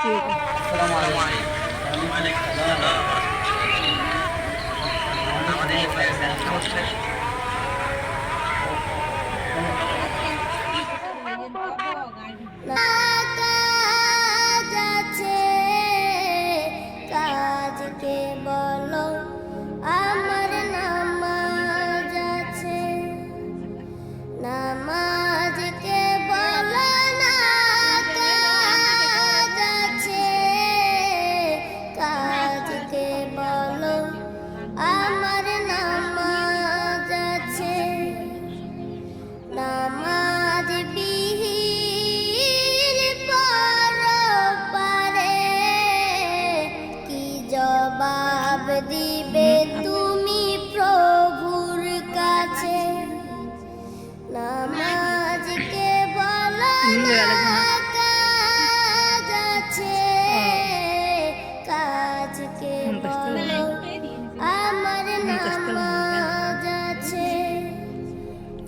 আসসালামু আলাইকুম। ওয়ালাইকুম আসসালাম। আমাদের এই সমস্যা কাজ আছে, কাজকে বলো আমার নামাজ আছে, নামাজকে বলো না কাজ আছে, কাজকে বলো আমার নামাজ আছে, নামাজ বিহীন পরপারে কি জবাব দিবে তুমি প্রভুর কাছে, নামাজকে বলো না কাজ আছে, কাজকে বলো আমার নামাজ আছে,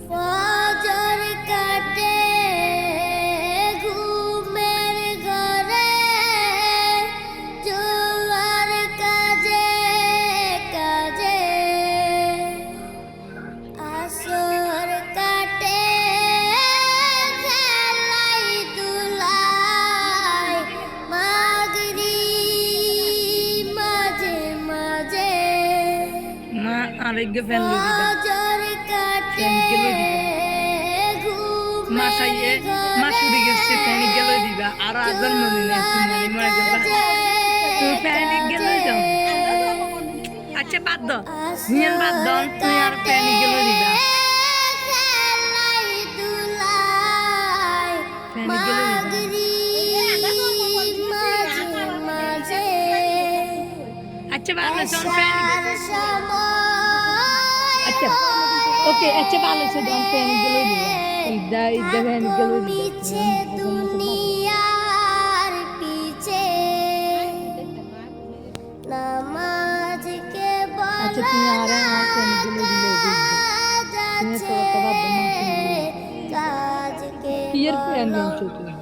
ফজর কাটে ঘুমের ঘরে জোয়ার কাজে কাজে, আসর কাটে খেলাই দুলাই মাগরিব মাঝে মাঝে, ফজর কাটে ঘুমের ঘরে আচ্ছা বাদ দাও নিয়ন বাদ দাও তুই আর প্যানি গেল দিবা খেলাই দুলাই মাগরিব মাঝে মাঝে, আচ্ছা ভালো জন প্যানি এশার সময় আচ্ছা ওকে আচ্ছা ভালো সে জন প্যানি গেল দিবা ইদা প্যানি গেল পিছে দুনিয়ার পিছে, নামাজকে আচ্ছা বলো তুমি আর না প্যানি গেল দিলে কাজ তুমি আছে, তো বাদ দাও কাজকে কিয়ের প্যান বলো গেলছো তুমি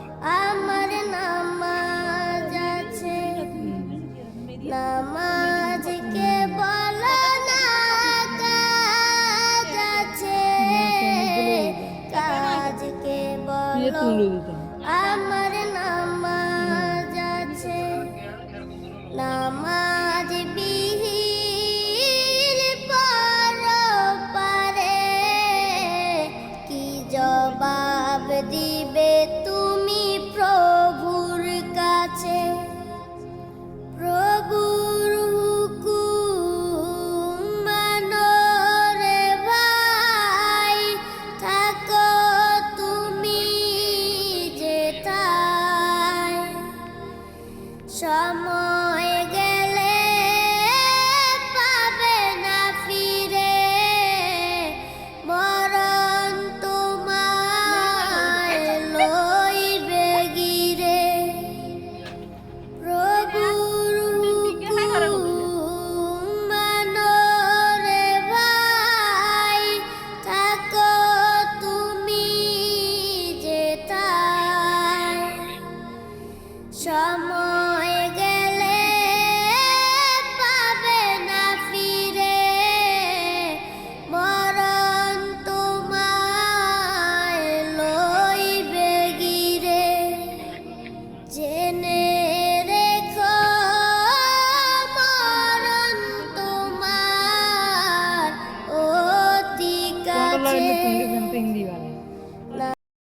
আমার নামাজ আছে, নামাজকে বলো না কাজ আছে, কাজকে কিয়ে বলো তুলে দিতাম আমার নামাজ আছে, নামাজ বিহীন পরপারে কি জবাব দিবে তুমি প্রভুর কাছে, প্রভুর হুকুম মানো রে ভাই, থাকো তুমি যেথায়, সময় গেলে পাবে না ফিরে, মরণ তোমায় লইবে গিরে, প্রভুর হুকুম মানো রে ভাই, থাকো তুমি যেথায়, সময় গেলে পাবে না ফিরে, মরণ তোমায় লইবে গিরে, জেনে রেখো মরণ তোমার অতি কোনটা কাছে। লাগলে তুমি হিন্দি বালে